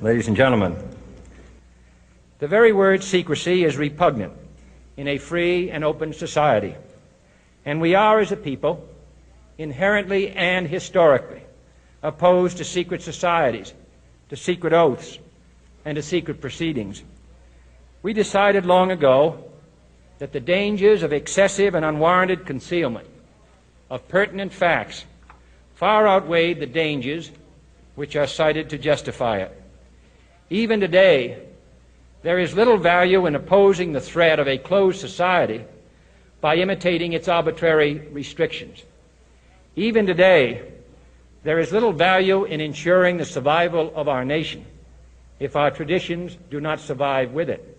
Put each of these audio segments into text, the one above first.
Ladies and gentlemen, the very word secrecy is repugnant in a free and open society, and we are, as a people, inherently and historically opposed to secret societies, to secret oaths, and to secret proceedings. We decided long ago that the dangers of excessive and unwarranted concealment of pertinent facts far outweighed the dangers which are cited to justify it. Even today, there is little value in opposing the threat of a closed society by imitating its arbitrary restrictions. Even today, there is little value in ensuring the survival of our nation if our traditions do not survive with it.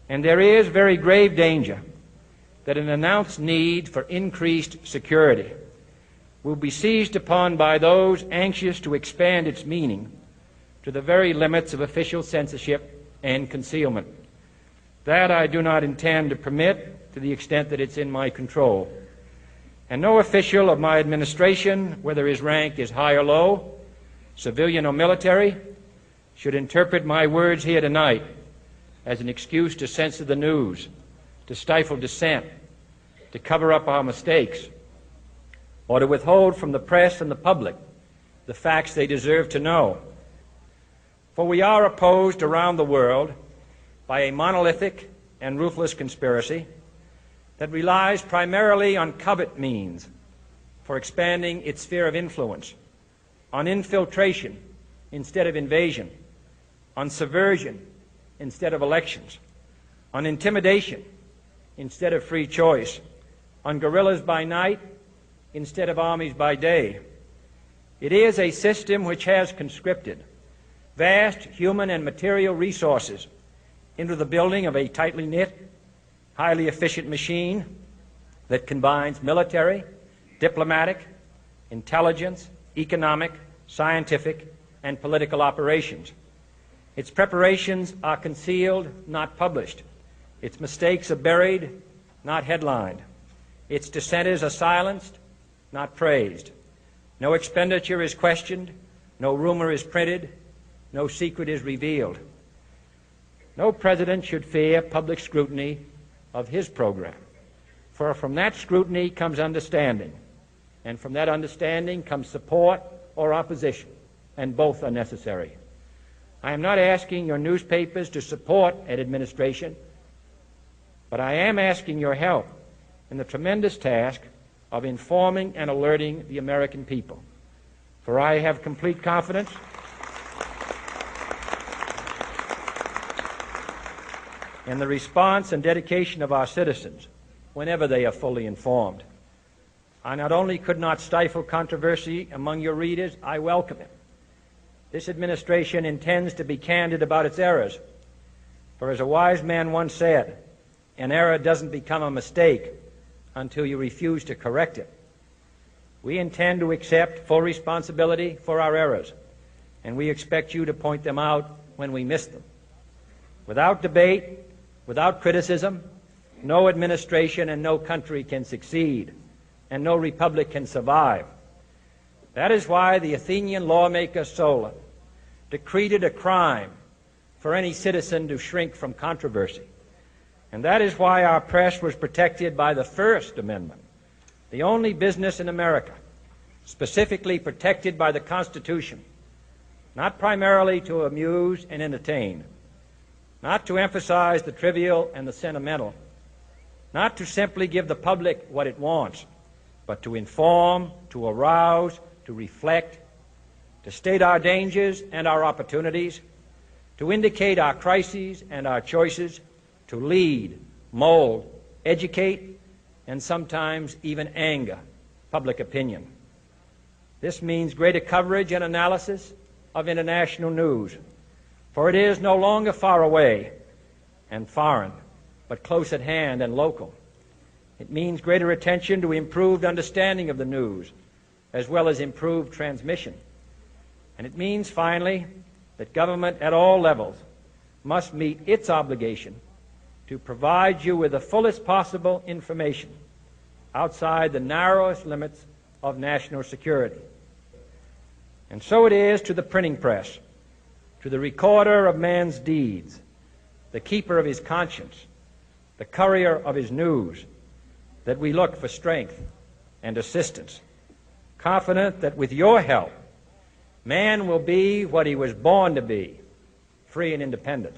And there is very grave danger that an announced need for increased security will be seized upon by those anxious to expand its meaning to the very limits of official censorship and concealment. That I do not intend to permit to the extent that it's in my control. And no official of my administration, whether his rank is high or low, civilian or military, should interpret my words here tonight as an excuse to censor the news, to stifle dissent, to cover up our mistakes, or to withhold from the press and the public the facts they deserve to know. For we are opposed around the world by a monolithic and ruthless conspiracy that relies primarily on covert means for expanding its sphere of influence, on infiltration instead of invasion, on subversion instead of elections, on intimidation instead of free choice, on guerrillas by night instead of armies by day. It is a system which has conscripted vast human and material resources into the building of a tightly knit, highly efficient machine that combines military, diplomatic, intelligence, economic, scientific, and political operations. Its preparations are concealed, not published. Its mistakes are buried, not headlined. Its dissenters are silenced, not praised. No expenditure is questioned, no rumor is printed, no secret is revealed. No president should fear public scrutiny of his program, for from that scrutiny comes understanding, and from that understanding comes support or opposition, and both are necessary. I am not asking your newspapers to support an administration, but I am asking your help in the tremendous task of informing and alerting the American people. For I have complete confidence in the response and dedication of our citizens whenever they are fully informed. I not only could not stifle controversy among your readers, I welcome it. This administration intends to be candid about its errors. For as a wise man once said, an error doesn't become a mistake until you refuse to correct it. We intend to accept full responsibility for our errors, and we expect you to point them out when we miss them. Without debate, without criticism, no administration and no country can succeed, and no republic can survive. That is why the Athenian lawmaker Solon decreed it a crime for any citizen to shrink from controversy. And that is why our press was protected by the First Amendment, the only business in America specifically protected by the Constitution, not primarily to amuse and entertain, not to emphasize the trivial and the sentimental, not to simply give the public what it wants, but to inform, to arouse, to reflect, to state our dangers and our opportunities, to indicate our crises and our choices, to lead, mold, educate, and sometimes even anger public opinion. This means greater coverage and analysis of international news, for it is no longer far away and foreign, but close at hand and local. It means greater attention to improved understanding of the news, as well as improved transmission. And it means, finally, that government at all levels must meet its obligation to provide you with the fullest possible information outside the narrowest limits of national security. And so it is to the printing press, to the recorder of man's deeds, the keeper of his conscience, the courier of his news, that we look for strength and assistance, confident that with your help, man will be what he was born to be, free and independent.